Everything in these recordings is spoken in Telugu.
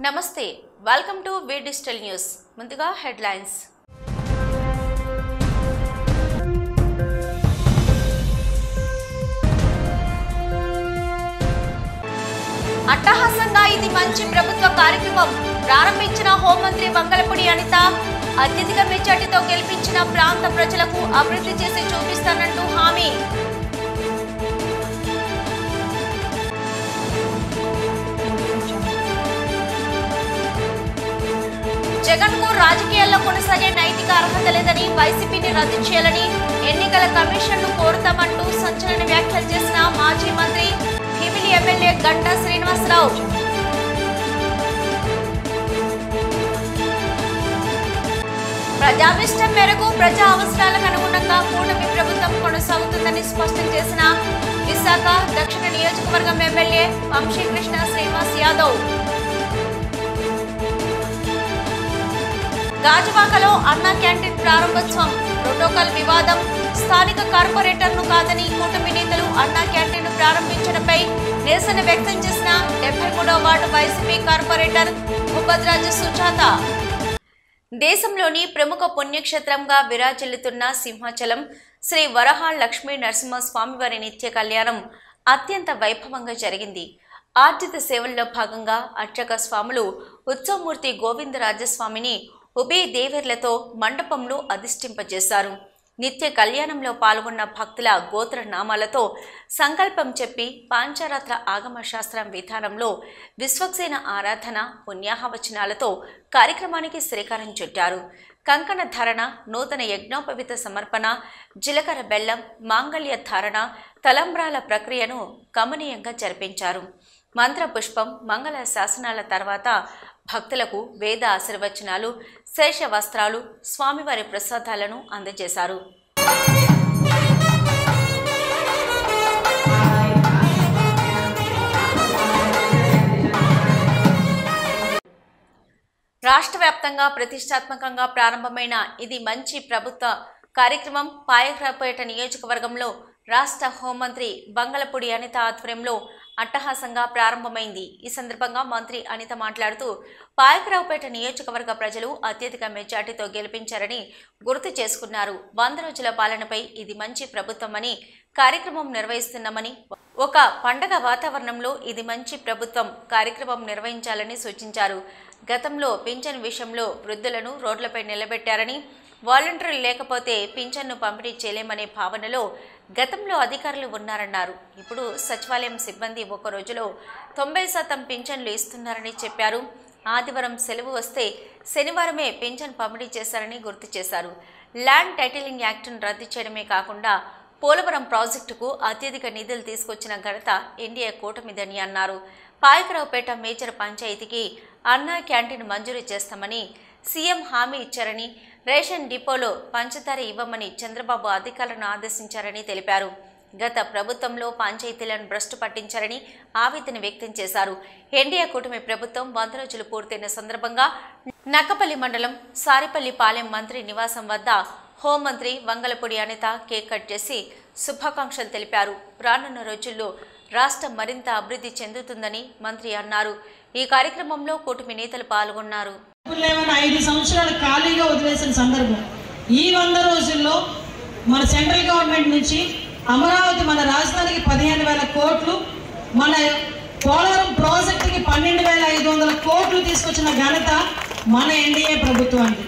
నమస్తే welcome to V digital news ముందుగా హెడ్లైన్స్ అట్టహాసంగా ఇది మంచి ప్రభుత్వ కార్యక్రమం ప్రారంభించిన హోంమంత్రి వంగలపూడి అనిత అత్యధిక మెజార్టీతో గెలిపించిన ప్రాంత ప్రజలకు అభివృద్ధి చేసి చూపిస్తానంటూ హామీ జగన్కు రాజకీయాల్లో కొనసాగే నైతిక అర్హత లేదని వైసీపీని రద్దు చేయాలని ఎన్నికల కమిషన్ను కోరుతామంటూ సంచలన వ్యాఖ్యలు చేసిన మాజీ మంత్రి భీమిలి ఎమ్మెల్యే గంటా శ్రీనివాసరావు. ప్రజాభిష్టం మేరకు ప్రజా అవసరాలకు అనుగుణంగా కూటమి ప్రభుత్వం కొనసాగుతుందని స్పష్టం చేసిన విశాఖ దక్షిణ నియోజకవర్గం ఎమ్మెల్యే వంశీకృష్ణ శ్రీనివాస్ యాదవ్. గాజువాకలో అన్నా క్యాంటీన్ ప్రారంభోత్సవం ప్రోటోకాల్ వివాదం స్థానిక కార్పొరేటర్ను కాదని కూటమి నేతలు అన్నా క్యాంటీన్ ప్రారంభించడంపై నిరసన వ్యక్తం చేసిన 73వ వార్డు వైసీపీ కార్పొరేటర్ ఉపద్రాజు సుజాత. దేశంలోని ప్రముఖ పుణ్యక్షేత్రంగా విరాజిల్లుతున్న సింహాచలం శ్రీ వరహ లక్ష్మీ నరసింహస్వామివారి నిత్య కళ్యాణం అత్యంత వైభవంగా జరిగింది. ఆర్జిత సేవల్లో భాగంగా అర్చక స్వాములు ఉత్సవమూర్తి గోవిందరాజస్వామిని ఉభయ దేవర్లతో మండపంలో అధిష్ఠింపజేశారు. నిత్య కళ్యాణంలో పాల్గొన్న భక్తుల గోత్ర నామాలతో సంకల్పం చెప్పి పాంచరాత్ర ఆగమ శాస్త్రం విధానంలో విశ్వక్సేన ఆరాధన పుణ్యాహవచనాలతో కార్యక్రమానికి శ్రీకారం చుట్టారు. కంకణ ధారణ, నూతన యజ్ఞోపవిత సమర్పణ, జీలకర్ర బెల్లం, మాంగళ్య ధారణ, తలంబ్రాల ప్రక్రియను గమనీయంగా జరిపించారు. మంత్ర పుష్పం, మంగళ శాసనాల తర్వాత భక్తులకు వేద ఆశీర్వచనాలు, శేష వస్త్రాలు, స్వామివారి ప్రసాదాలను అందజేశారు. రాష్ట్ర వ్యాప్తంగా ప్రతిష్టాత్మకంగా ప్రారంభమైన ఇది మంచి ప్రభుత్వ కార్యక్రమం పాయకరావుపేట నియోజకవర్గంలో రాష్ట్ర హోంమంత్రి వంగలపూడి అనిత ఆధ్వర్యంలో అట్టహాసంగా ప్రారంభమైంది. ఈ సందర్భంగా మంత్రి అనిత మాట్లాడుతూ పాయకరావుపేట నియోజకవర్గ ప్రజలు అత్యధిక మెజార్టీతో గెలిపించారని గుర్తు చేసుకున్నారు. 100 రోజుల పాలనపై ఇది మంచి ప్రభుత్వమని కార్యక్రమం నిర్వహిస్తున్నామని, ఒక పండగ వాతావరణంలో ఇది మంచి ప్రభుత్వం కార్యక్రమం నిర్వహించాలని సూచించారు. గతంలో పింఛన్ విషయంలో వృద్ధులను రోడ్లపై నిలబెట్టారని, వాలంటీర్లు లేకపోతే పింఛన్ను పంపిణీ చేయలేమనే భావనలో గతంలో అధికారులు ఉన్నారన్నారు. ఇప్పుడు సచివాలయం సిబ్బంది ఒక రోజులో 90% పింఛన్లు ఇస్తున్నారని చెప్పారు. ఆదివారం సెలవు వస్తే శనివారమే పింఛన్ పంపిణీ చేశారని గుర్తు చేశారు. ల్యాండ్ టైటిలింగ్ యాక్ట్ను రద్దు చేయడమే కాకుండా పోలవరం ప్రాజెక్టుకు అత్యధిక నిధులు తీసుకొచ్చిన ఘనత ఎన్డీఏ కూటమిదని అన్నారు. పాయకరావుపేట మేజర్ పంచాయతీకి అన్నా క్యాంటీన్ మంజూరు చేస్తామని సీఎం హామీ ఇచ్చారని, రేషన్ డిపోలో పంచదార ఇవ్వమని చంద్రబాబు అధికారులను ఆదేశించారని తెలిపారు. గత ప్రభుత్వంలో పంచాయతీలను భ్రష్టు పట్టించారని ఆవేదన వ్యక్తం చేశారు. ఎన్డీఏ కూటమి ప్రభుత్వం 100 రోజులు పూర్తయిన సందర్భంగా నక్కపల్లి మండలం సారిపల్లిపాలెం మంత్రి నివాసం వద్ద హోంమంత్రి వంగలపూడి అనిత కేక్ కట్ చేసి శుభాకాంక్షలు తెలిపారు. రానున్న రోజుల్లో రాష్ట్రం మరింత అభివృద్ధి చెందుతుందని మంత్రి అన్నారు. ఈ కార్యక్రమంలో కూటమి నేతలు పాల్గొన్నారు. 5 సంవత్సరాలు ఖాళీగా వదిలేసిన సందర్భం ఈ 100 రోజుల్లో మన సెంట్రల్ గవర్నమెంట్ నుంచి అమరావతి మన రాజధానికి 15,000 కోట్లు, మన పోలవరం ప్రాజెక్టుకి 12,500 కోట్లు తీసుకొచ్చిన ఘనత మన ఎన్డీఏ ప్రభుత్వానికి.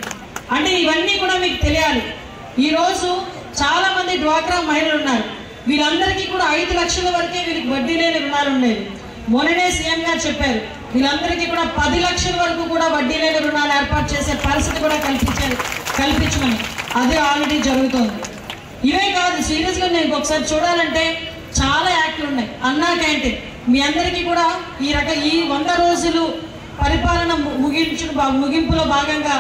అంటే ఇవన్నీ కూడా మీకు తెలియాలి. ఈరోజు చాలా మంది డ్వాక్రా మహిళలు ఉన్నారు. వీళ్ళందరికీ కూడా 5 లక్షల వరకే వీళ్ళకి వడ్డీ లేని రుణాలు ఉండేవి. మొన్ననే సీఎం గారు చెప్పారు వీళ్ళందరికీ కూడా 10 లక్షల వరకు కూడా వడ్డీ లేని రుణాలు ఏర్పాటు చేసే పరిస్థితి కూడా కల్పించమని. అదే ఆల్రెడీ జరుగుతోంది. ఇవే కాదు, సీరియస్గా నేను ఒకసారి చూడాలంటే చాలా యాక్ట్లు ఉన్నాయి. అన్నా క్యాంటీన్ మీ అందరికీ కూడా ఈ 100 రోజులు పరిపాలన ముగింపులో భాగంగా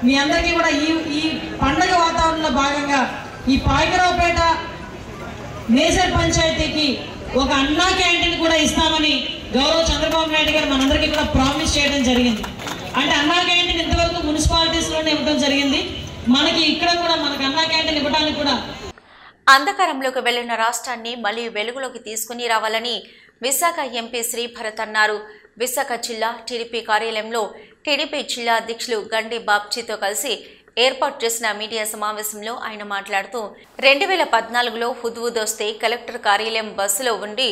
మీ అందరికీ కూడా ఈ పండగ వాతావరణంలో భాగంగా ఈ పాయకరావుపేట మేజర్ పంచాయతీకి ఒక అన్నా క్యాంటీన్ కూడా ఇస్తామని గౌరవ చంద్రబాబు నాయుడు గారు మనందరికీ కూడా ప్రామిస్ చేయడం జరిగింది. అంటే అన్నా క్యాంటీన్ ఇంతవరకు మున్సిపాలిటీస్లోనే ఇవ్వడం జరిగింది. మనకి ఇక్కడ కూడా మనకు అన్నా క్యాంటీన్ ఇవ్వడానికి కూడా అంధకారంలోకి వెళ్లిన రాష్ట్రాన్ని మళ్లీ వెలుగులోకి తీసుకుని రావాలని విశాఖ ఎంపీ శ్రీభరత్ అన్నారు. విశాఖ జిల్లా టీడీపీ కార్యాలయంలో టీడీపీ జిల్లా అధ్యక్షులు గండి బాబ్జీతో కలిసి ఏర్పాటు చేసిన మీడియా సమావేశంలో ఆయన మాట్లాడుతూ 2014లో హుద్హుదొస్తే కలెక్టర్ కార్యాలయం బస్సులో ఉండి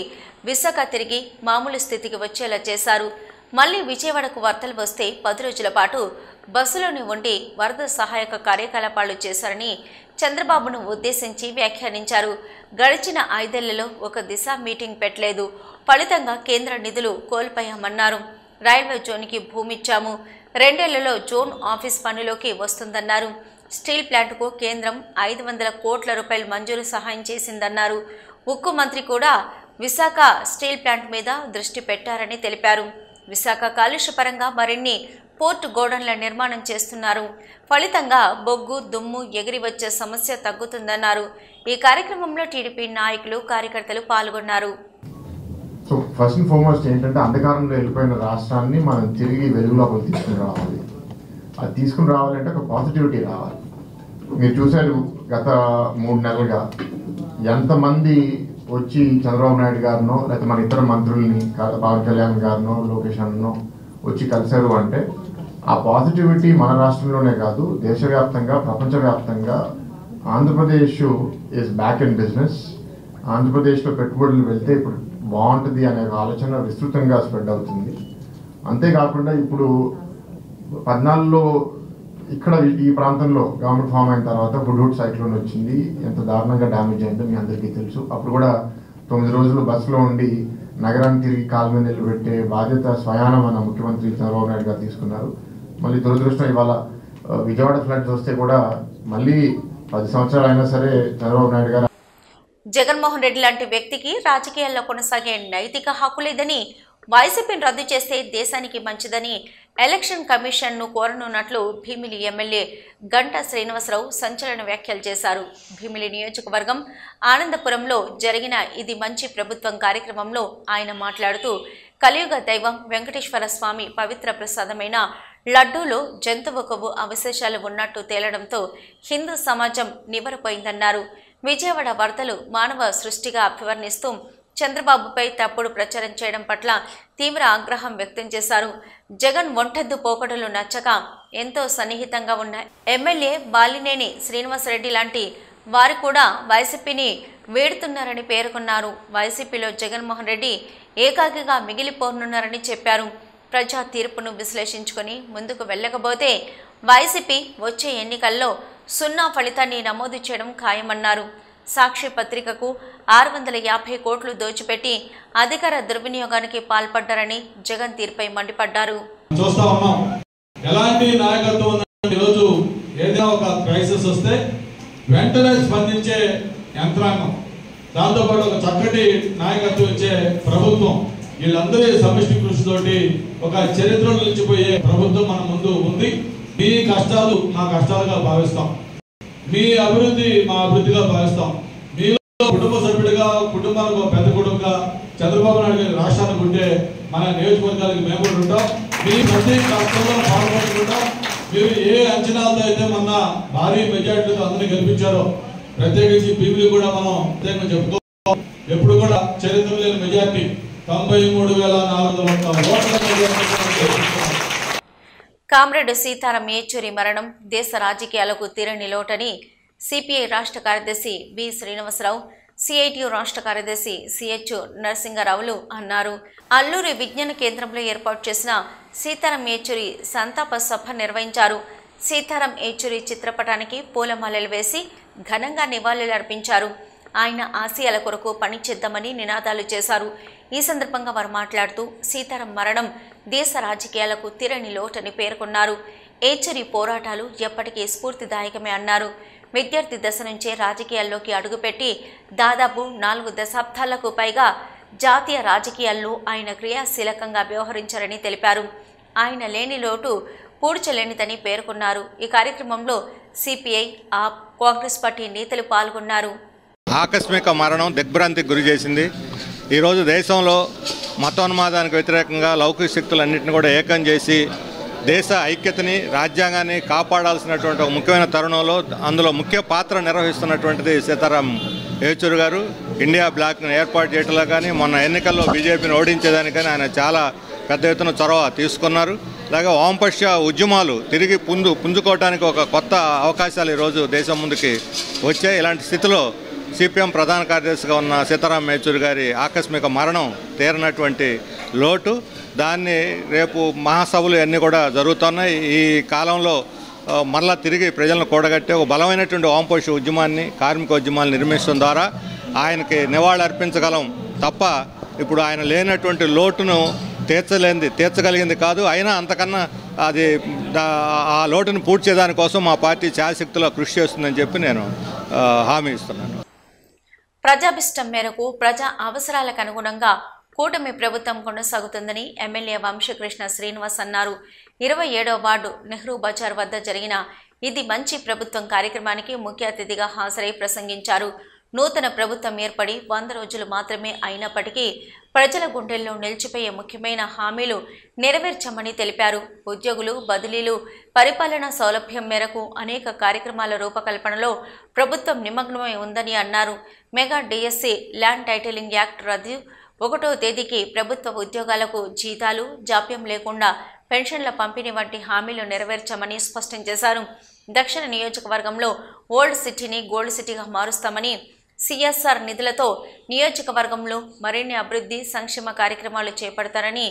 విశాఖ తిరిగి మామూలు స్థితికి వచ్చేలా చేశారు. మళ్లీ విజయవాడకు వరదలు వస్తే 10 రోజుల పాటు బస్సులోనే ఉండి వరద సహాయక కార్యకలాపాలు చేశారని చంద్రబాబును ఉద్దేశించి వ్యాఖ్యానించారు. గడిచిన 5 ఏళ్లలో ఒక దిశ మీటింగ్ పెట్టలేదు. ఫలితంగా కేంద్ర నిధులు కోల్పోయామన్నారు. రైల్వే జోన్కి భూమిచ్చాము. 2 ఏళ్లలో జోన్ ఆఫీస్ పనిలోకి వస్తుందన్నారు. స్టీల్ ప్లాంట్కు కేంద్రం 500 కోట్ల రూపాయలు మంజూరు సహాయం చేసిందన్నారు. ఉక్కు మంత్రి కూడా విశాఖ స్టీల్ ప్లాంట్ మీద దృష్టి పెట్టారని తెలిపారు. విశాఖ కాలుష్యపరంగా మరిన్ని పోర్టు గోడౌన్ల నిర్మాణం చేస్తున్నారు. ఫలితంగా బొగ్గు దుమ్ము ఎగిరి వచ్చే సమస్య తగ్గుతుందన్నారు. ఈ కార్యక్రమంలో టీడీపీ నాయకులు కార్యకర్తలు పాల్గొన్నారు. సో ఫస్ట్ అండ్ ఫార్మోస్ట్ ఏంటంటే అంధకారంలో వెళ్ళిపోయిన రాష్ట్రాన్ని మనం తిరిగి వెలుగులోకి తీసుకుని రావాలి. అది తీసుకుని రావాలంటే ఒక పాజిటివిటీ రావాలి. మీరు చూశారు గత 3 నెలలుగా ఎంతమంది వచ్చి చంద్రబాబు నాయుడు గారినో లేకపోతే మన ఇతర మంత్రుల్ని పవన్ కళ్యాణ్ గారినో లోకేష్ అన్నో వచ్చి కలిశారు అంటే ఆ పాజిటివిటీ మన రాష్ట్రంలోనే కాదు దేశవ్యాప్తంగా ప్రపంచవ్యాప్తంగా Andhra Pradesh is back in business. ఆంధ్రప్రదేశ్లో పెట్టుబడులు వెళ్తే ఇప్పుడు బాగుంటుంది అనే ఆలోచన విస్తృతంగా స్ప్రెడ్ అవుతుంది. అంతేకాకుండా ఇప్పుడు 14లో ఇక్కడ ఈ ప్రాంతంలో గవర్నమెంట్ ఫామ్ అయిన తర్వాత హుడ్హుడ్ సైక్లోన్ వచ్చింది. ఎంత దారుణంగా డ్యామేజ్ అయిందో మీ అందరికీ తెలుసు. అప్పుడు కూడా 9 రోజులు బస్సులో ఉండి నగరాన్ని తిరిగి కాలు మీద నిలబెట్టే బాధ్యత స్వయాన మన ముఖ్యమంత్రి చంద్రబాబు నాయుడు గారు తీసుకున్నారు. మళ్ళీ దురదృష్టం ఇవాళ విజయవాడ ఫ్లడ్స్ వస్తే కూడా మళ్ళీ 10 సంవత్సరాలు అయినా సరే చంద్రబాబు నాయుడు గారు జగన్మోహన్ రెడ్డి లాంటి వ్యక్తికి రాజకీయాల్లో కొనసాగే నైతిక హక్కు లేదని, వైసీపీని రద్దు చేస్తే దేశానికి మంచిదని ఎలక్షన్ కమిషన్ను కోరనున్నట్లు భీమిలి ఎమ్మెల్యే గంటా శ్రీనివాసరావు సంచలన వ్యాఖ్యలు చేశారు. భీమిలి నియోజకవర్గం ఆనందపురంలో జరిగిన ఇది మంచి ప్రభుత్వం కార్యక్రమంలో ఆయన మాట్లాడుతూ కలియుగ దైవం వెంకటేశ్వర స్వామి పవిత్ర ప్రసాదమైన లడ్డూలో జంతువు కొవ్వు అవశేషాలు ఉన్నట్టు తేలడంతో హిందూ సమాజం నివ్వెరపోయిందన్నారు. విజయవాడ వరదలు మానవ సృష్టిగా అభివర్ణిస్తూ చంద్రబాబుపై తప్పుడు ప్రచారం చేయడం పట్ల తీవ్ర ఆగ్రహం వ్యక్తం చేశారు. జగన్ ఒంటెద్దు పోకడలు నచ్చక ఎంతో సన్నిహితంగా ఉన్న ఎమ్మెల్యే బాలినేని శ్రీనివాసరెడ్డి లాంటి వారు కూడా వైసీపీని వేడుతున్నారని పేర్కొన్నారు. వైసీపీలో జగన్మోహన్ రెడ్డి ఏకాకిగా మిగిలిపోనున్నారని చెప్పారు. ప్రజా తీర్పును విశ్లేషించుకొని ముందుకు వెళ్ళకపోతే వైసీపీ వచ్చే ఎన్నికల్లో 0 ఫలితాన్ని నమోదు చేయడం ఖాయమన్నారు. సాక్షి పత్రికకు 650 కోట్లు దోచిపెట్టి అధికార దుర్వినియోగానికి పాల్పడ్డారని జగన్ తీర్పై మండిపడ్డారు. చూస్తా ఉన్నాం ఎలాంటి నాయకత్వం ఉందంటే ఈరోజు ఏదైనా ఒక క్రైసిస్ వస్తే వెంటనే స్పందించే యంత్రాంగం, దాంతోపాటు ఒక చక్కటి నాయకత్వం ఇచ్చే ప్రభుత్వం, వీళ్ళందరి సమిష్టి కృషితోటి ఒక చరిత్రలో నిలిచిపోయే ప్రభుత్వం మన ముందు ఉంది. మీ కష్టాలు మా కష్టాలుగా భావిస్తాం, మీ అభివృద్ధి మా అభివృద్ధిగా భావిస్తాం. మీలో కుటుంబ సభ్యుడిగా, కుటుంబానికి పెద్ద కుటుంబంగా చంద్రబాబు నాయుడు గారి రాష్ట్రానికి ఉంటే మన నియోజకవర్గానికి మేము కూడా ఉంటాం. మీ ప్రతి కష్టంలో పాల్గొంటుంటాం. మీరు ఏ అంచనాలతో అయితే మొన్న భారీ మెజార్టీతో అందరినీ గెలిపించారో, ప్రత్యేకించి భీమిలి కూడా మనం ప్రత్యేకంగా చెప్పుకోవాలి. ఎప్పుడు కూడా చరిత్ర లేని మెజార్టీ 93,401 ఓట్ల మెజార్టీ. కామ్రేడ్ సీతారాం యేచూరి మరణం దేశ రాజకీయాలకు తీరని లోటని సిపిఐ రాష్ట్ర కార్యదర్శి బి శ్రీనివాసరావు, సిఐటియు రాష్ట్ర కార్యదర్శి సిహెచ్ నరసింగరావులు అన్నారు. అల్లూరి విజ్ఞాన కేంద్రంలో ఏర్పాటు చేసిన సీతారాం యేచూరి సంతాప సభ నిర్వహించారు. సీతారాం యేచూరి చిత్రపటానికి పూలమాలలు వేసి ఘనంగా నివాళులర్పించారు. ఆయన ఆశయాల కొరకు పనిచేద్దామని నినాదాలు చేశారు. ఈ సందర్భంగా వారు మాట్లాడుతూ సీతారాం మరణం దేశ రాజకీయాలకు తీరని లోటని పేర్కొన్నారు. యేచూరి పోరాటాలు ఎప్పటికీ స్ఫూర్తిదాయకమే అన్నారు. విద్యార్థి దశ నుంచే రాజకీయాల్లోకి అడుగుపెట్టి దాదాపు 4 దశాబ్దాలకు పైగా జాతీయ రాజకీయాల్లో ఆయన క్రియాశీలకంగా వ్యవహరించారని తెలిపారు. ఆయన లేని లోటు పూడ్చలేనిదని పేర్కొన్నారు. ఈ కార్యక్రమంలో సిపిఐ, ఆప్, కాంగ్రెస్ పార్టీ నేతలు పాల్గొన్నారు. ఆకస్మిక మరణం దిగ్భ్రాంతికి గురి చేసింది. ఈరోజు దేశంలో మతోన్మాదానికి వ్యతిరేకంగా లౌకిక శక్తులన్నింటినీ కూడా ఏకం చేసి దేశ ఐక్యతని, రాజ్యాంగాన్ని కాపాడాల్సినటువంటి ఒక ముఖ్యమైన తరుణంలో అందులో ముఖ్య పాత్ర నిర్వహిస్తున్నటువంటిది సీతారాం యేచూరి గారు. ఇండియా బ్లాక్ను ఏర్పాటు చేయడంలో కానీ, మొన్న ఎన్నికల్లో బీజేపీని ఓడించేదానికి కానీ ఆయన చాలా పెద్ద ఎత్తున చొరవ తీసుకున్నారు. అలాగే వామపక్ష ఉద్యమాలు తిరిగి పుంజుకోవడానికి ఒక కొత్త అవకాశాలు ఈరోజు దేశం ముందుకి వచ్చాయి. ఇలాంటి స్థితిలో సిపిఎం ప్రధాన కార్యదర్శిగా ఉన్న సీతారాం యేచూరి గారి ఆకస్మిక మరణం తీరనటువంటి లోటు. దాన్ని రేపు మహాసభలు అన్నీ కూడా జరుగుతున్నాయి. ఈ కాలంలో మరలా తిరిగి ప్రజలను కూడగట్టి ఒక బలమైనటువంటి వామపక్ష ఉద్యమాన్ని, కార్మిక ఉద్యమాన్ని నిర్మించడం ద్వారా ఆయనకి నివాళి అర్పించగలం తప్ప ఇప్పుడు ఆయన లేనటువంటి లోటును తీర్చగలిగింది కాదు. అయినా అంతకన్నా అది ఆ లోటును పూడ్చే దానికోసం మా పార్టీ ఛాయశక్తిలో కృషి చేస్తుందని చెప్పి నేను హామీ ఇస్తున్నాను. ప్రజాభిష్టం మేరకు ప్రజా అవసరాలకు అనుగుణంగా కూటమి ప్రభుత్వం కొనసాగుతుందని ఎమ్మెల్యే వంశకృష్ణ శ్రీనివాస్ అన్నారు. 27వ వార్డు నెహ్రూ బజార్ వద్ద జరిగిన ఇది మంచి ప్రభుత్వం కార్యక్రమానికి ముఖ్య అతిథిగా హాజరై ప్రసంగించారు. నూతన ప్రభుత్వం ఏర్పడి 100 రోజులు మాత్రమే అయినప్పటికీ ప్రజల గుండెల్లో నిలిచిపోయే ముఖ్యమైన హామీలు నెరవేర్చామని తెలిపారు. ఉద్యోగులు, బదిలీలు, పరిపాలనా సౌలభ్యం మేరకు అనేక కార్యక్రమాల రూపకల్పనలో ప్రభుత్వం నిమగ్నమై ఉందని అన్నారు. Mega DSC land titling act రద్దు, 1వ తేదీకి ప్రభుత్వ ఉద్యోగాలకు జీతాలు, జాప్యం లేకుండా పెన్షన్ల పంపిణీ వంటి హామీలు నెరవేర్చామని స్పష్టం చేశారు. దక్షిణ నియోజకవర్గంలో ఓల్డ్ సిటీని గోల్డ్ సిటీగా మారుస్తామని, సిఎస్ఆర్ నిధులతో నియోజకవర్గంలో మరిన్ని అభివృద్ధి సంక్షేమ కార్యక్రమాలు చేపడతారని,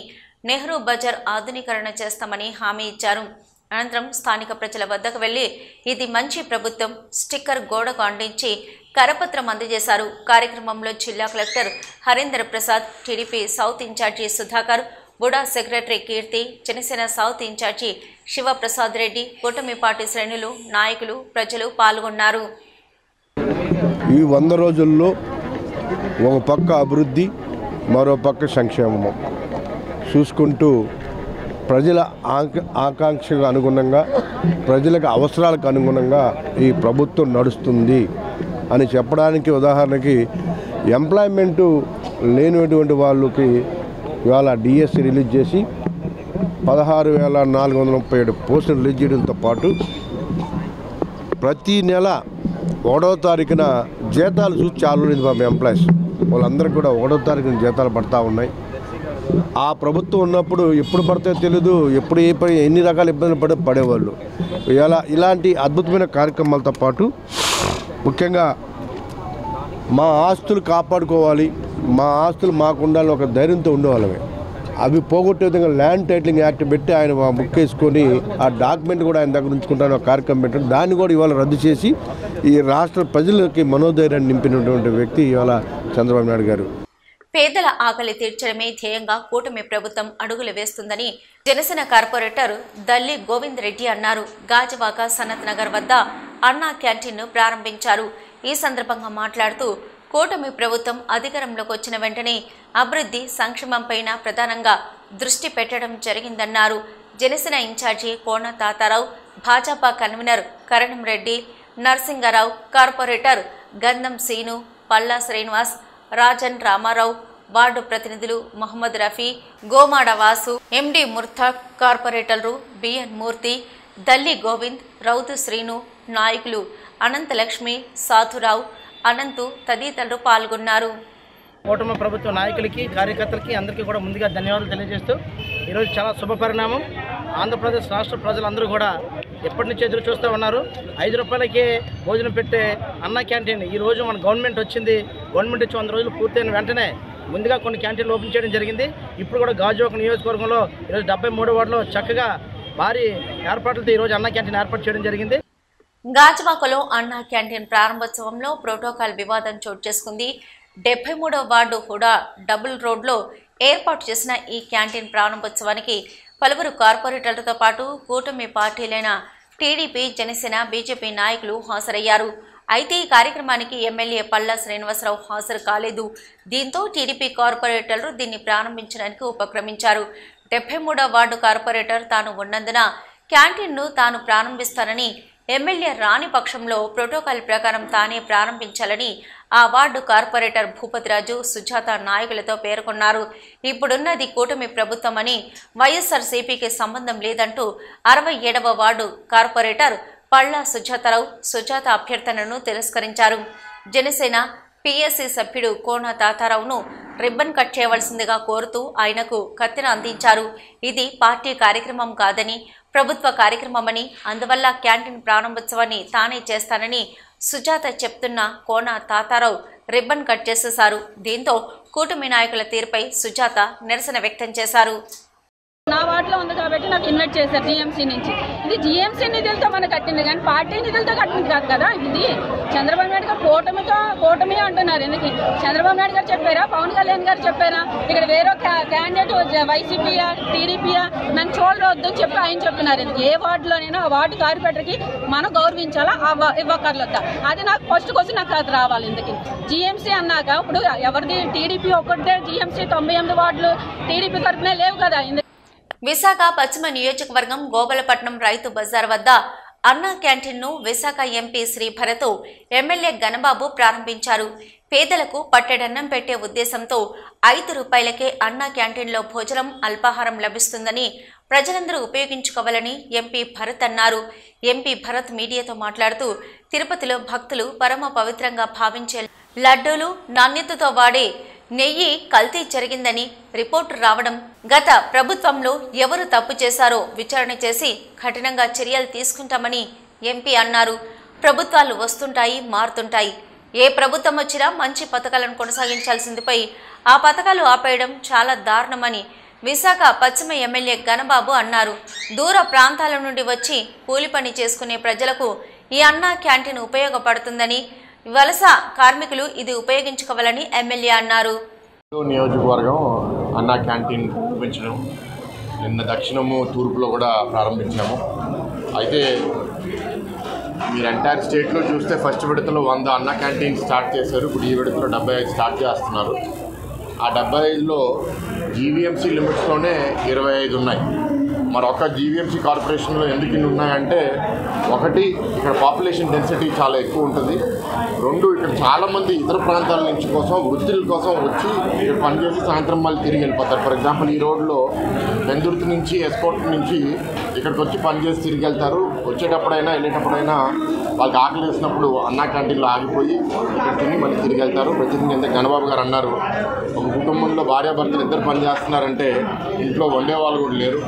నెహ్రూ బజార్ ఆధునీకరణ చేస్తామని హామీ ఇచ్చారు. అనంతరం స్థానిక ప్రజల వద్దకు వెళ్లి ఇది మంచి ప్రభుత్వం స్టిక్కర్ గోడకు అంటించి కరపత్రం అందజేశారు. కార్యక్రమంలో జిల్లా collector Harinder Prasad, TDP south ఇన్ఛార్జి సుధాకర్, బుడా సెక్రటరీ కీర్తి, జనసేన సౌత్ ఇన్ఛార్జి శివప్రసాద్ రెడ్డి, కూటమి పార్టీ శ్రేణులు, నాయకులు, ప్రజలు పాల్గొన్నారు. ఈ 100 రోజుల్లో ఒక పక్క అభివృద్ధి, మరో పక్క సంక్షేమము చూసుకుంటూ ప్రజల ఆకాంక్షకు అనుగుణంగా, ప్రజలకు అవసరాలకు అనుగుణంగా ఈ ప్రభుత్వం నడుస్తుంది అని చెప్పడానికి ఉదాహరణకి ఎంప్లాయ్మెంటు లేనటువంటి వాళ్ళకి ఇవాళ డిఎస్సి రిలీజ్ చేసి 16,437 పోస్టులు రిలీజ్ చేయడంతో పాటు ప్రతి నెల 1వ తారీఖున జీతాలు చూసి చాలా రోజులు ఎంప్లాయీస్ వాళ్ళందరికీ కూడా 1వ తారీఖున జీతాలు పడతా ఉన్నాయి. ఆ ప్రభుత్వం ఉన్నప్పుడు ఎప్పుడు పడతాయో తెలీదు, ఎప్పుడు ఎన్ని రకాల ఇబ్బందులు పడేవాళ్ళు. ఇలాంటి అద్భుతమైన కార్యక్రమాలతో పాటు ముఖ్యంగా మా ఆస్తులు కాపాడుకోవాలి, మా ఆస్తులు మాకు ఉండాలని ఒక ధైర్యంతో ఉండేవాళ్ళమే. అవి పోగొట్టే విధంగా ల్యాండ్ టైటిలింగ్ యాక్ట్ పెట్టి ఆయన బుక్ వేసుకొని ఆ డాక్యుమెంట్ కూడా ఆయన దగ్గర ఉంచుకుంటాను కార్యక్రమం పెట్టారు. దాన్ని కూడా ఇవాళ రద్దు చేసి ఈ రాష్ట్ర ప్రజలకి మనోధైర్యాన్ని నింపినటువంటి వ్యక్తి ఇవాళ చంద్రబాబు నాయుడు గారు. పేదల ఆకలి తీర్చడమే ధ్యేయంగా కూటమి ప్రభుత్వం అడుగులు వేస్తుందని జనసేన కార్పొరేటర్ దల్లి గోవింద్ రెడ్డి అన్నారు. గాజువాక సనత్ నగర్ వద్ద అన్నా క్యాంటీన్ను ప్రారంభించారు. ఈ సందర్భంగా మాట్లాడుతూ కూటమి ప్రభుత్వం అధికారంలోకి వచ్చిన వెంటనే అభివృద్ధి సంక్షేమంపైన ప్రధానంగా దృష్టి పెట్టడం జరిగిందన్నారు. జనసేన ఇన్ఛార్జి కోన తాతారావు, భాజపా కన్వీనర్ కరణం రెడ్డి, నరసింగరావు, కార్పొరేటర్ గంధం సీను, పల్లా శ్రీనివాస్, రాజన్ రామారావు, వార్డు ప్రతినిధులు మహమ్మద్ రఫీ, గోమాడ వాసు, ఎండి ముర్తాక్, కార్పొరేటర్లు బిఎన్ మూర్తి, దల్లి గోవింద్, రౌతు శ్రీను, నాయకులు అనంతలక్ష్మి, సాధురావు, అనంతు తదితరులు పాల్గొన్నారు. కూటమి ప్రభుత్వ నాయకులకి, కార్యకర్తలకి అందరికీ కూడా ముందుగా ధన్యవాదాలు తెలియజేస్తూ ఈరోజు చాలా శుభ పరిణామం. ఆంధ్రప్రదేశ్ రాష్ట్ర ప్రజలందరూ కూడా ఎప్పటి నుంచి ఎదురు చూస్తూ ఉన్నారు. 5 రూపాయలకే భోజనం పెట్టే అన్న క్యాంటీన్ ఈరోజు మన గవర్నమెంట్ వచ్చింది. గవర్నమెంట్ వచ్చి 100 రోజులు పూర్తయిన వెంటనే ముందుగా కొన్ని క్యాంటీన్లు ఓపెన్ చేయడం జరిగింది. ఇప్పుడు కూడా గాజువాక నియోజకవర్గంలో ఈరోజు 73వ వార్డులో చక్కగా భారీ ఏర్పాట్లతో ఈరోజు అన్న క్యాంటీన్ ఏర్పాటు చేయడం జరిగింది. గాజువాకలో అన్నా క్యాంటీన్ ప్రారంభోత్సవంలో ప్రోటోకాల్ వివాదం చోటు చేసుకుంది. 73వ వార్డు హుడా డబుల్ రోడ్లో ఏర్పాటు చేసిన ఈ క్యాంటీన్ ప్రారంభోత్సవానికి పలువురు కార్పొరేటర్లతో పాటు కూటమి పార్టీలైన టీడీపీ, జనసేన, బీజేపీ నాయకులు హాజరయ్యారు. అయితే ఈ కార్యక్రమానికి ఎమ్మెల్యే పల్లా శ్రీనివాసరావు హాజరు కాలేదు. దీంతో టీడీపీ కార్పొరేటర్లు దీన్ని ప్రారంభించడానికి ఉపక్రమించారు. 73వ వార్డు కార్పొరేటర్ తాను ఉన్నందున క్యాంటీన్ను తాను ప్రారంభిస్తానని, ఎమ్మెల్యే రాని పక్షంలో ప్రోటోకాల్ ప్రకారం తానే ప్రారంభించాలని ఆ వార్డు కార్పొరేటర్ భూపతిరాజు, సుజాత నాయకులతో పేర్కొన్నారు. ఇప్పుడున్నది కూటమి ప్రభుత్వం అని, వైఎస్ఆర్సీపీకి సంబంధం లేదంటూ 67వ వార్డు కార్పొరేటర్ పళ్ళా సుజాతారావు సుజాత అభ్యర్థనను తిరస్కరించారు. జనసేన పిఎస్సి సభ్యుడు కోన తాతారావును రిబ్బన్ కట్ చేయవలసిందిగా కోరుతూ ఆయనకు కత్తిని అందించారు. ఇది పార్టీ కార్యక్రమం కాదని, ప్రభుత్వ కార్యక్రమమని, అందువల్ల క్యాంటీన్ ప్రారంభోత్సవాన్ని తానే చేస్తానని సుజాత చెప్తున్న కోన తాతారావు రిబ్బన్ కట్ చేసేశారు. దీంతో కూటమి నాయకుల తీరుపై సుజాత నిరసన వ్యక్తం చేశారు. నా వార్డులో ఉంది కాబట్టి నాకు ఇన్వైట్ చేశారు జీఎంసీ నుంచి. ఇది జీఎంసీ నిధులతో మనకు కట్టింది కానీ పార్టీ నిధులతో కట్టింది కాదు కదా. ఇది చంద్రబాబు నాయుడు గారు కూటమి అంటున్నారు. ఎందుకు చంద్రబాబు నాయుడు గారు చెప్పారా, పవన్ కళ్యాణ్ గారు చెప్పారా, ఇక్కడ వేరే క్యాండిడేట్ వైసీపీయా టీడీపీయా నన్ను చూడవద్దు చెప్పి ఆయన చెప్తున్నారు. ఎందుకు ఏ వార్డులోనైనా ఆ వార్డు కార్పొరేటర్కి మనం గౌరవించాలా, ఇవ్వకర్లొద్దా, అది నాకు ఫస్ట్ క్వశ్చన్ నాకు అది రావాలి. ఎందుకు జీఎంసీ అన్నాక ఇప్పుడు ఎవరిది టీడీపీ ఒక్కటే జీఎంసీ 98 వార్డులు టీడీపీ తరపునే లేవు కదా. విశాఖ పశ్చిమ నియోజకవర్గం గోపాలపట్నం రైతు బజార్ వద్ద అన్నా క్యాంటీన్ను విశాఖ ఎంపీ శ్రీ భరత్ ఎమ్మెల్యే గణబాబు ప్రారంభించారు. పేదలకు పట్టెడన్నం పెట్టే ఉద్దేశంతో 5 రూపాయలకే అన్నా క్యాంటీన్లో భోజనం అల్పాహారం లభిస్తుందని ప్రజలందరూ ఉపయోగించుకోవాలని ఎంపీ భరత్ అన్నారు. ఎంపీ భరత్ మీడియాతో మాట్లాడుతూ తిరుపతిలో భక్తులు పరమ పవిత్రంగా భావించే లడ్డూలు నాణ్యతతో వాడే నెయ్యి కల్తీ జరిగిందని రిపోర్టు రావడం, గత ప్రభుత్వంలో ఎవరు తప్పు చేశారో విచారణ చేసి కఠినంగా చర్యలు తీసుకుంటామని ఎంపీ అన్నారు. ప్రభుత్వాలు వస్తుంటాయి, మారుతుంటాయి. ఏ ప్రభుత్వం వచ్చినా మంచి పథకాలను కొనసాగించాల్సిందిపై ఆ పథకాలు ఆపేయడం చాలా దారుణమని విశాఖ పశ్చిమ ఎమ్మెల్యే గణబాబు అన్నారు. దూర ప్రాంతాల నుండి వచ్చి కూలి పని చేసుకునే ప్రజలకు ఈ అన్నా క్యాంటీన్ ఉపయోగపడుతుందని, వలస కార్మికులు ఇది ఉపయోగించుకోవాలని ఎమ్మెల్యే అన్నారు. నియోజకవర్గం అన్నా క్యాంటీన్ పెంచడం నిన్న దక్షిణము తూర్పులో కూడా ప్రారంభించాము. అయితే మీరు ఎంటైర్ స్టేట్లో చూస్తే ఫస్ట్ విడతలో 100 అన్నా క్యాంటీన్ స్టార్ట్ చేశారు. ఇప్పుడు ఈ విడతలో 75 స్టార్ట్ చేస్తున్నారు. ఆ 75లో జీవీఎంసీ లిమిట్స్లోనే 25 ఉన్నాయి. మరొక జీవీఎంసీ కార్పొరేషన్లో ఎందుకు ఇన్ని ఉన్నాయంటే, ఒకటి ఇక్కడ పాపులేషన్ డెన్సిటీ చాలా ఎక్కువ ఉంటుంది, 2 ఇక్కడ చాలామంది ఇతర ప్రాంతాల నుంచి కోసం వృత్తుల కోసం వచ్చి ఇక్కడ పనిచేసి సాయంత్రం మళ్ళీ తిరిగి వెళ్ళిపోతారు. ఫర్ ఎగ్జాంపుల్ ఈ రోడ్లో బెందుర్తి నుంచి ఎస్పోర్ట్ నుంచి ఇక్కడికి వచ్చి పనిచేసి తిరిగి వెళ్తారు. వచ్చేటప్పుడైనా వెళ్ళేటప్పుడైనా వాళ్ళకి ఆకలి వేసినప్పుడు అన్నా క్యాంటీన్లో ఆగిపోయి ఇక్కడ తిని మళ్ళీ తిరిగి వెళ్తారు. ప్రతినిధి ఎంత గణబాబు గారు అన్నారు, ఒక కుటుంబంలో భార్యాభర్తలు ఇద్దరు పని చేస్తున్నారంటే ఇంట్లో వండే వాళ్ళు కూడా లేరు.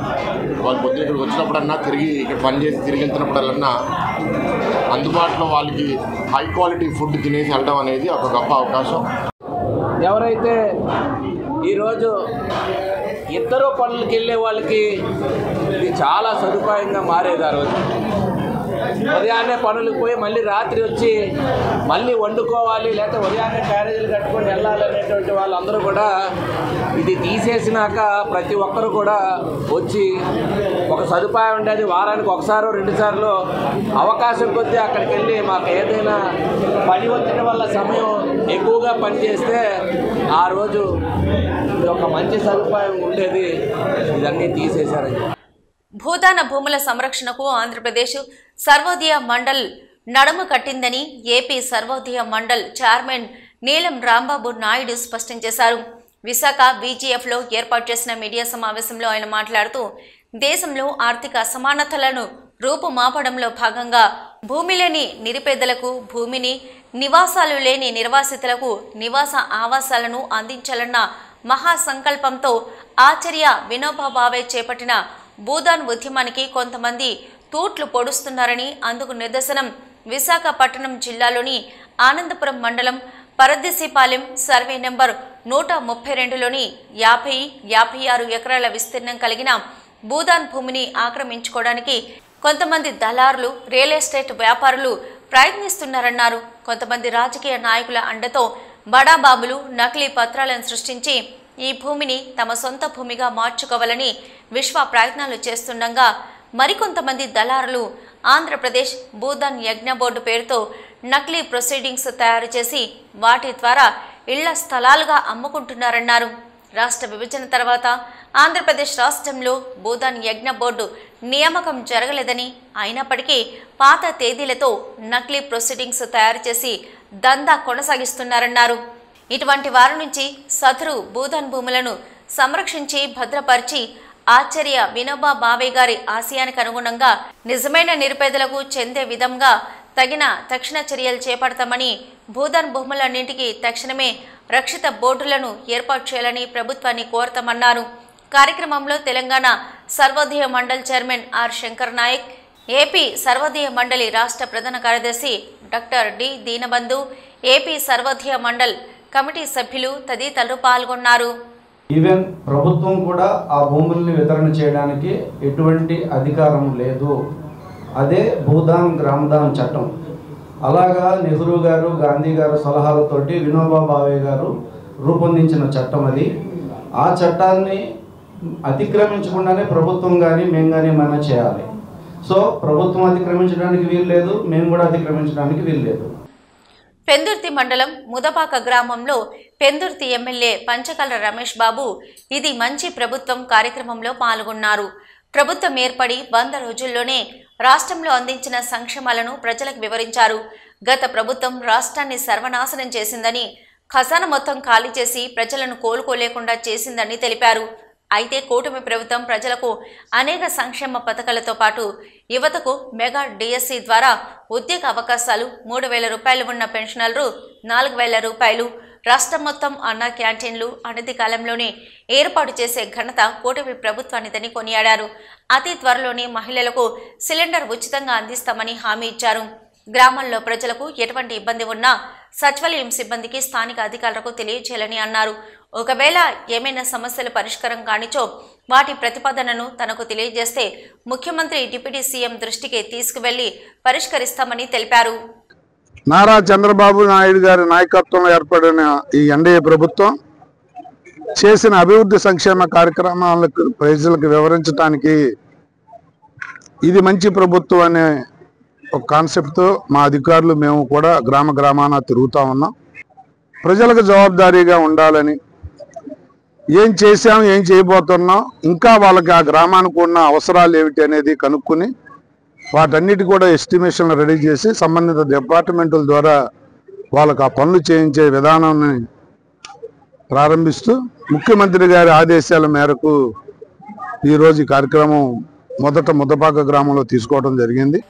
వాళ్ళు పొద్దున ఇక్కడికి వచ్చినప్పుడన్నా తిరిగి ఇక్కడ పనిచేసి తిరిగి వెళ్తున్నప్పుడల్లా అందుబాటులో వాళ్ళకి హై క్వాలిటీ ఫుడ్ తినేసి వెళ్ళడం అనేది ఒక గొప్ప అవకాశం. ఎవరైతే ఈరోజు ఇద్దరు పనులకి వెళ్ళే వాళ్ళకి ఇది చాలా సదుపాయంగా మారేది. ఆ రోజు ఉదయాన్నే పనులకు పోయి మళ్ళీ రాత్రి వచ్చి మళ్ళీ వండుకోవాలి, లేకపోతే ఉదయాన్నే క్యారేజీలు కట్టుకొని వెళ్ళాలనేటువంటి వాళ్ళందరూ కూడా ఇది తీసేసినాక ప్రతి ఒక్కరు కూడా వచ్చి ఒక సదుపాయం ఉండేది. వారానికి ఒకసారో 2 సార్లు అవకాశం కొద్దీ అక్కడికి వెళ్ళి మాకు ఏదైనా పని ఒత్తిడి వల్ల సమయం ఎక్కువగా పనిచేస్తే ఆ రోజు ఇది ఒక మంచి సదుపాయం ఉండేది. ఇదన్నీ తీసేశారని. భూదాన భూముల సంరక్షణకు ఆంధ్రప్రదేశ్ సర్వోదయ మండల్ నడుము కట్టిందని ఏపీ సర్వోదయ మండల్ చైర్మన్ నీలం రాంబాబు నాయుడు స్పష్టం చేశారు. విశాఖ బీజీఎఫ్లో ఏర్పాటు చేసిన మీడియా సమావేశంలో ఆయన మాట్లాడుతూ దేశంలో ఆర్థిక అసమానతలను రూపుమాపడంలో భాగంగా భూమి లేని నిరుపేదలకు భూమిని, నివాసాలు లేని నిర్వాసితులకు నివాస ఆవాసాలను అందించాలన్న మహాసంకల్పంతో ఆచార్య వినోబా భావే చేపట్టిన భూదాన్ ఉద్యమానికి కొంతమంది తూట్లు పొడుస్తున్నారని, అందుకు నిదర్శనం విశాఖపట్నం జిల్లాలోని ఆనందపురం మండలం పరదేశీపాలెం సర్వే నెంబర్ 132లోని 50-56 ఎకరాల విస్తీర్ణం కలిగిన భూదాన్ భూమిని ఆక్రమించుకోవడానికి కొంతమంది దళారులు, రియల్ ఎస్టేట్ వ్యాపారులు ప్రయత్నిస్తున్నారన్నారు. కొంతమంది రాజకీయ నాయకుల అండతో బడాబాబులు నకిలీ పత్రాలను సృష్టించి ఈ భూమిని తమ సొంత భూమిగా మార్చుకోవాలని విశ్వ ప్రయత్నాలు చేస్తుండగా మరికొంతమంది దళారులు ఆంధ్రప్రదేశ్ భూదాన్ యజ్ఞ బోర్డు పేరుతో నకిలీ ప్రొసీడింగ్స్ తయారు చేసి వాటి ద్వారా ఇళ్ల స్థలాలుగా అమ్ముకుంటున్నారన్నారు. రాష్ట్ర విభజన తర్వాత ఆంధ్రప్రదేశ్ రాష్ట్రంలో భూదాన్ యజ్ఞ బోర్డు నియామకం జరగలేదని, అయినప్పటికీ పాత తేదీలతో నకిలీ ప్రొసీడింగ్స్ తయారు చేసి దందా కొనసాగిస్తున్నారన్నారు. ఇటువంటి వారి నుంచి సదరు భూదాన్ భూములను సంరక్షించి భద్రపరిచి ఆచార్య వినోబా భావే గారి ఆశయానికి అనుగుణంగా నిజమైన నిరుపేదలకు చెందే విధంగా తగిన తక్షణ చర్యలు చేపడతామని, భూదాన్ భూములన్నింటికీ తక్షణమే రక్షిత బోర్డులను ఏర్పాటు చేయాలని ప్రభుత్వాన్ని కోరతామన్నారు. కార్యక్రమంలో Telangana Sarvodaya Mandal chairman R Shankar Naik, AP Sarvodaya Mandali రాష్ట్ర ప్రధాన కార్యదర్శి doctor D Deenabandhu, AP Sarvodaya Mandal committee సభ్యులు తదితరులు పాల్గొన్నారు. ఈవెన్ ప్రభుత్వం కూడా ఆ భూముల్ని వితరణ చేయడానికి ఎటువంటి అధికారం లేదు. అదే భూదాన్ గ్రామదాన్ చట్టం. అలాగా నెహ్రూ గారు, గాంధీ గారు సలహాలతోటి వినోబా భావే గారు రూపొందించిన చట్టం అది. ఆ చట్టాన్ని అతిక్రమించకుండానే ప్రభుత్వం కానీ మేము కానీ ఏమైనా చేయాలి. సో ప్రభుత్వం అతిక్రమించడానికి వీలు లేదు, మేము కూడా అతిక్రమించడానికి వీలు లేదు. పెందుర్తి మండలం ముదపాక గ్రామంలో పెందుర్తి ఎమ్మెల్యే పంచకల రమేష్ బాబు ఇది మంచి ప్రభుత్వం కార్యక్రమంలో పాల్గొన్నారు. ప్రభుత్వం ఏర్పడి 100 రోజుల్లోనే రాష్ట్రంలో అందించిన సంక్షేమాలను ప్రజలకు వివరించారు. గత ప్రభుత్వం రాష్ట్రాన్ని సర్వనాశనం చేసిందని, ఖజానా మొత్తం ఖాళీ చేసి ప్రజలను కోలుకోలేకుండా చేసిందని తెలిపారు. అయితే కూటమి ప్రభుత్వం ప్రజలకు అనేక సంక్షేమ పథకాలతో పాటు యువతకు మెగా డిఎస్సి ద్వారా ఉద్యోగ అవకాశాలు, 3,000 రూపాయలు ఉన్న పెన్షనర్లు 4,000 రూపాయలు, రాష్ట్రం మొత్తం అన్న క్యాంటీన్లు అనతి కాలంలోనే ఏర్పాటు చేసే ఘనత కూటమి ప్రభుత్వానిదని కొనియాడారు. అతి త్వరలోనే మహిళలకు సిలిండర్ ఉచితంగా అందిస్తామని హామీ ఇచ్చారు. గ్రామాల్లో ప్రజలకు ఎటువంటి ఇబ్బంది ఉన్నా సచివాలయం సిబ్బందికి స్థానిక అధికారులకు తెలియజేయాలని అన్నారు. ఒకవేళ ఏమైనా సమస్యల పరిష్కారం కానిచో వాటి ప్రతిపాదనను తనకు తెలియజేస్తే ముఖ్యమంత్రి, డిప్యూటీ సీఎం దృష్టికి తీసుకువెళ్లి పరిష్కరిస్తామని తెలిపారు. నారా చంద్రబాబు నాయుడు గారి నాయకత్వంలో ఏర్పడిన ఈ ఎన్డీఏ ప్రభుత్వం చేసిన అభివృద్ధి సంక్షేమ కార్యక్రమాలకు ప్రజలకు వివరించడానికి ఇది మంచి ప్రభుత్వం అనే ఒక కాన్సెప్ట్తో మా అధికారులు మేము కూడా గ్రామాన తిరుగుతూ ఉన్నాం. ప్రజలకు జవాబుదారీగా ఉండాలని, ఏం చేశాం, ఏం చేయబోతున్నాం, ఇంకా వాళ్ళకి ఆ గ్రామానికి ఉన్న అవసరాలు ఏమిటి అనేది కనుక్కొని వాటన్నిటి కూడా ఎస్టిమేషన్లు రెడీ చేసి సంబంధిత డిపార్ట్మెంట్ల ద్వారా వాళ్ళకు ఆ పనులు చేయించే విధానాన్ని ప్రారంభిస్తూ ముఖ్యమంత్రి గారి ఆదేశాల మేరకు ఈరోజు ఈ కార్యక్రమం మొదట ముద్దపాక గ్రామంలో తీసుకోవడం జరిగింది.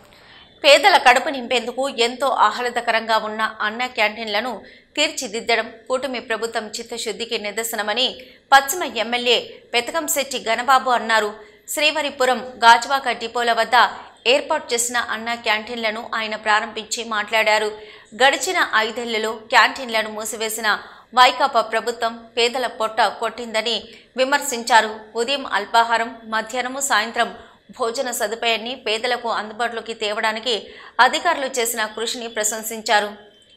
పేదల కడుపు నింపేందుకు ఎంతో ఆహ్లాదకరంగా ఉన్న అన్న క్యాంటీన్లను తీర్చిదిద్దడం కూటమి ప్రభుత్వం చిత్తశుద్ధికి నిదర్శనమని పశ్చిమ ఎమ్మెల్యే పెతకంశెట్టి గణబాబు అన్నారు. శ్రీవరిపురం గాజువాక డిపోల వద్ద ఏర్పాటు చేసిన అన్న క్యాంటీన్లను ఆయన ప్రారంభించి మాట్లాడారు. గడిచిన 5 ఏళ్లలో క్యాంటీన్లను మూసివేసిన వైకాపా ప్రభుత్వం పేదల పొట్ట కొట్టిందని విమర్శించారు. ఉదయం అల్పాహారం, మధ్యాహ్నము, సాయంత్రం భోజన సదుపాయాన్ని పేదలకు అందుబాటులోకి తేవడానికి అధికారులు చేసిన కృషిని ప్రశంసించారు.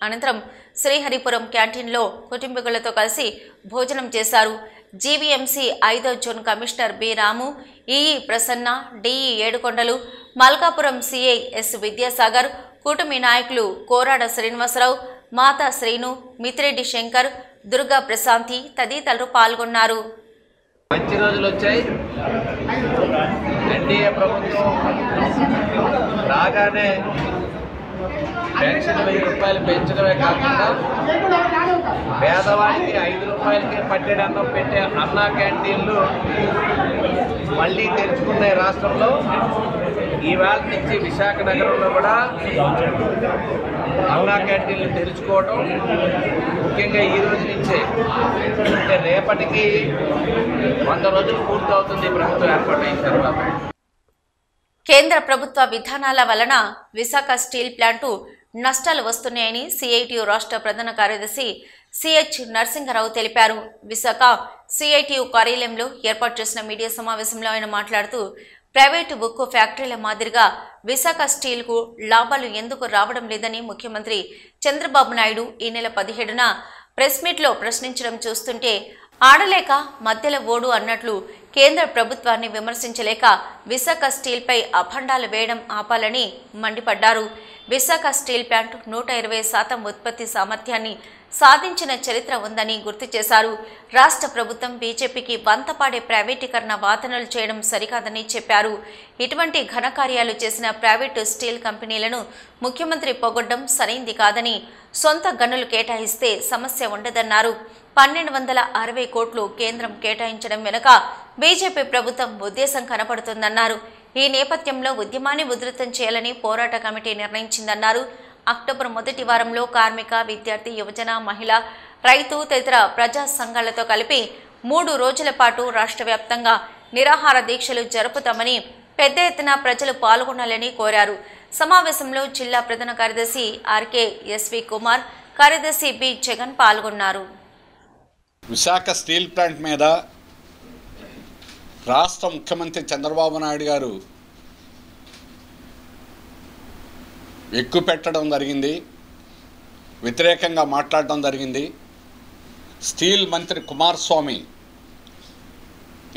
అనంతరం శ్రీహరిపురం క్యాంటీన్లో కుటుంబీకులతో కలిసి భోజనం చేశారు. జీవీఎంసీ 5వ జోన్ కమిషనర్ బి రాము, ఈఈ ప్రసన్న, డిఈ ఏడుకొండలు, మల్కాపురం సిఐ ఎస్ విద్యాసాగర్, కూటమి నాయకులు కోరాడ శ్రీనివాసరావు, మాతా శ్రీను, మిత్రెడ్డి శంకర్, దుర్గా ప్రశాంతి తదితరులు పాల్గొన్నారు. మంచి రోజులు వచ్చాయి. ఎన్డీఏ ప్రభుత్వం రాగానే పెన్షన్ 1000 రూపాయలు పెంచడమే కాకుండా పేదవాడికి 5 రూపాయలకే పట్టెడు అన్నం పెట్టే అన్నా క్యాంటీన్లు మళ్ళీ తెరుచుకున్నాయి రాష్ట్రంలో. ఈవేళ నుంచి విశాఖ నగరంలో కూడా అన్నా క్యాంటీన్లు తెరుచుకోవడం, ముఖ్యంగా ఈ రోజు నుంచే, అంటే రేపటికి 100 రోజులు పూర్తి అవుతుంది ప్రభుత్వం ఏర్పాటైన తర్వాత. కేంద్ర ప్రభుత్వ విధానాల వలన విశాఖ స్టీల్ ప్లాంటు నష్టాలు వస్తున్నాయని సిఐటియు రాష్ట్ర ప్రధాన కార్యదర్శి సిహెచ్ నరసింహరావు తెలిపారు. విశాఖ సిఐటియు కార్యాలయంలో ఏర్పాటు చేసిన మీడియా సమావేశంలో ఆయన మాట్లాడుతూ, ప్రైవేటు ఉక్కు ఫ్యాక్టరీల మాదిరిగా విశాఖ స్టీల్కు లాభాలు ఎందుకు రావడం లేదని ముఖ్యమంత్రి చంద్రబాబు నాయుడు ఈ నెల 17న ప్రెస్ మీట్లో ప్రశ్నించడం చూస్తుంటే ఆడలేక మధ్యలో ఓడు అన్నట్లు కేంద్ర ప్రభుత్వాన్ని విమర్శించలేక విశాఖ స్టీల్పై అభండాలు వేయడం ఆపాలని మండిపడ్డారు. విశాఖ స్టీల్ ప్లాంట్ 120% ఉత్పత్తి సామర్థ్యాన్ని సాధించిన చరిత్ర ఉందని గుర్తు చేశారు. రాష్ట్ర ప్రభుత్వం బీజేపీకి వంతపాడే ప్రైవేటీకరణ వాదనలు చేయడం సరికాదని చెప్పారు. ఇటువంటి ఘనకార్యాలు చేసిన ప్రైవేటు స్టీల్ కంపెనీలను ముఖ్యమంత్రి పొగడ్డం సరైంది కాదని, సొంత గనులు కేటాయిస్తే సమస్య ఉండదన్నారు. 1260 కోట్లు కేంద్రం కేటాయించడం వెనుక బీజేపీ ప్రభుత్వం ఉద్దేశం కనపడుతుందన్నారు. ఈ నేపథ్యంలో ఉద్యమాన్ని ఉధృతం చేయాలని పోరాట కమిటీ నిర్ణయించిందన్నారు. అక్టోబర్ మొదటి వారంలో కార్మిక, విద్యార్థి, యువజన, మహిళా, రైతు తదితర ప్రజా సంఘాలతో కలిపి 3 రోజుల పాటు రాష్ట్ర వ్యాప్తంగా నిరాహార దీక్షలు జరుపుతామని పెద్ద ఎత్తున ప్రజలు పాల్గొనాలని కోరారు. సమావేశంలో జిల్లా ప్రధాన కార్యదర్శి ఆర్కే ఎస్వి కుమార్, కార్యదర్శి బి జగన్ పాల్గొన్నారు. విశాఖ స్టీల్ ప్లాంట్ మీద రాష్ట్ర ముఖ్యమంత్రి చంద్రబాబు నాయుడు గారు ఎక్కువ పెట్టడం జరిగింది, వ్యతిరేకంగా మాట్లాడడం జరిగింది. స్టీల్ మంత్రి కుమారస్వామి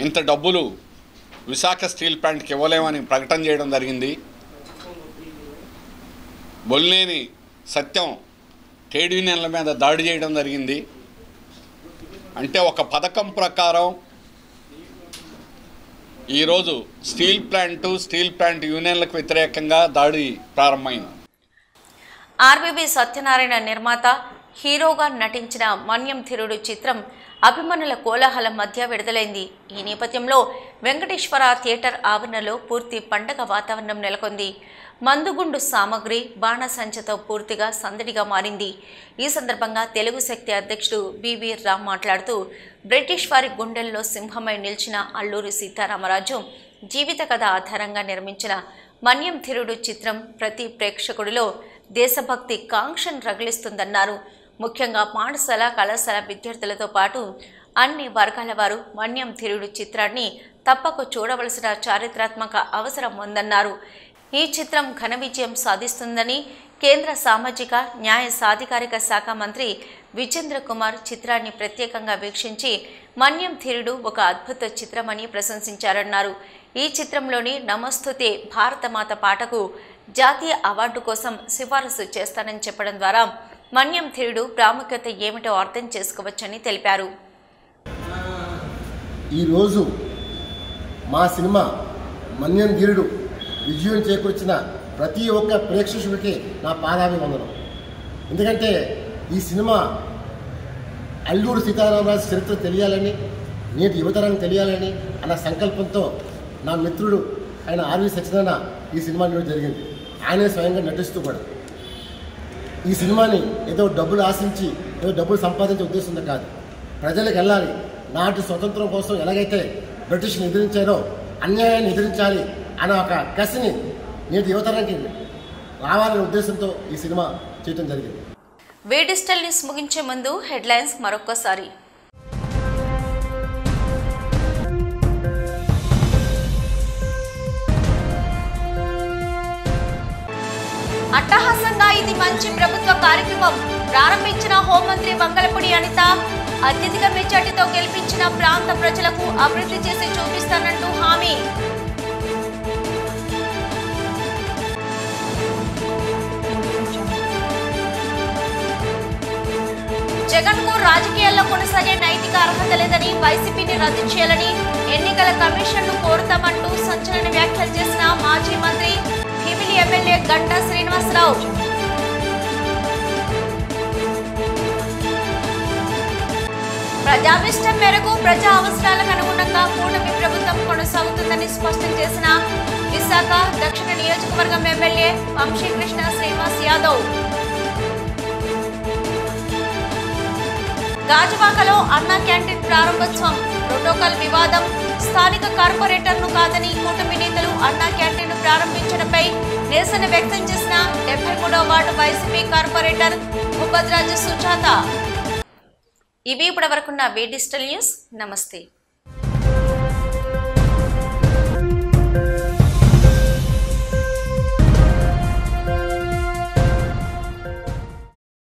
ఇంత డబ్బులు విశాఖ స్టీల్ ప్లాంట్కి ఇవ్వలేమని ప్రకటన చేయడం జరిగింది. బొల్లేని సత్యం ట్రేడ్ యూనియన్ల మీద దాడి చేయడం జరిగింది. అంటే ఒక పథకం ప్రకారం ఈరోజు స్టీల్ ప్లాంట్ యూనియన్లకు వ్యతిరేకంగా దాడి ప్రారంభమైంది. ఆర్బీబీ సత్యనారాయణ నిర్మాత, హీరోగా నటించిన మన్యం ధిరుడు చిత్రం అభిమానుల కోలాహలం మధ్య విడుదలైంది. ఈ నేపథ్యంలో వెంకటేశ్వర థియేటర్ ఆవరణలో పూర్తి పండగ వాతావరణం నెలకొంది. మందుగుండు సామగ్రి, బాణసంచతో పూర్తిగా సందడిగా మారింది. ఈ సందర్భంగా తెలుగు శక్తి అధ్యక్షుడు బివి రామ్ మాట్లాడుతూ, బ్రిటిష్ వారి గుండెల్లో సింహమై నిలిచిన అల్లూరి సీతారామరాజు జీవిత కథ ఆధారంగా నిర్మించిన మన్యం ధిరుడు చిత్రం ప్రతి ప్రేక్షకుడిలో దేశభక్తి కాంక్షను రగిలిస్తుందన్నారు. ముఖ్యంగా పాఠశాల, కళాశాల విద్యార్థులతో పాటు అన్ని వర్గాల వారు మన్యం ధిరుడు చిత్రాన్ని తప్పక చూడవలసిన చారిత్రాత్మక అవసరం ఉందన్నారు. ఈ చిత్రం ఘన విజయం సాధిస్తుందని కేంద్ర సామాజిక న్యాయ సాధికారిక శాఖ మంత్రి విజేంద్ర కుమార్ చిత్రాన్ని ప్రత్యేకంగా వీక్షించి మన్యం ధిరుడు ఒక అద్భుత చిత్రమని ప్రశంసించారన్నారు. ఈ చిత్రంలోని నమస్తుతే భారతమాత పాటకు జాతీయ అవార్డు కోసం సిఫారసు చేస్తానని చెప్పడం ద్వారా మన్యం ధిరుడు ప్రాముఖ్యత ఏమిటో అర్థం చేసుకోవచ్చని తెలిపారు. ఈరోజు మా సినిమా మన్యం ధిరుడు విజయం చేకూర్చిన ప్రతి ఒక్క ప్రేక్షకుడికి నా పాదాభివందనం. ఎందుకంటే ఈ సినిమా అల్లూరి సీతారామరాజు చరిత్ర తెలియాలని, నేటి యువతరానికి తెలియాలని అన్న సంకల్పంతో నా మిత్రుడు ఆయన ఆర్వి సత్యనారాయణ ఈ సినిమా నిర్వహించడం జరిగింది. ఆయనే స్వయంగా నటిస్తూ కూడా ఈ సినిమాని ఏదో డబ్బులు ఆశించి ఏదో డబ్బులు సంపాదించే ఉద్దేశంతో కాదు, ప్రజలకు వెళ్ళాలి. నాటి స్వతంత్రం కోసం ఎలాగైతే బ్రిటిష్ని ఎదిరించారో అన్యాయాన్ని ఎదిరించాలి అన్న ఒక కసిని నేటి యువతరానికి రావాలనే ఉద్దేశంతో ఈ సినిమా చేయడం జరిగింది. డిజిటల్ న్యూస్ ముగించే ముందు హెడ్లైన్స్ మరొకసారి. అట్టహాసంగా ఇది మంచి ప్రభుత్వ కార్యక్రమం, ప్రారంభించిన హోంమంత్రి వంగలపూడి అనిత. అత్యధిక మెజార్టీతో గెలిపించిన ప్రాంత ప్రజలకు అభివృద్ధి చేసి చూపిస్తానంటూ హామీ. జగన్ కు రాజకీయాల్లో కొనసాగే నైతిక అర్హత లేదని, వైసీపీని రద్దు చేయాలని ఎన్నికల కమిషన్ ను కోరుతామంటూ సంచలన వ్యాఖ్యలు చేసిన మాజీ మంత్రి భీమిలి ఎమ్మెల్యే గంటా శ్రీనివాసరావు. ప్రజాభిష్టం మేరకు ప్రజా అవసరాలకు అనుగుణంగా కూటమి ప్రభుత్వం కొనసాగుతుందని స్పష్టం చేసిన విశాఖ దక్షిణ నియోజకవర్గం ఎమ్మెల్యే వంశీకృష్ణ శ్రీనివాస్ యాదవ్. గాజువాకలో అన్నా క్యాంటీన్ ప్రారంభోత్సవం, ప్రోటోకాల్ వివాదం, స్థానిక కార్పొరేటర్ను కాదని కూటమి నేతలు అన్నా క్యాంటీన్ ప్రారంభించడంపై నిరసన వ్యక్తం చేసిన 73వ వార్డు వైసీపీ కార్పొరేటర్ భూపద్రాజు సుజాత. ఇవి ఇప్పటివరకున్న డిజిటల్ న్యూస్. నమస్తే.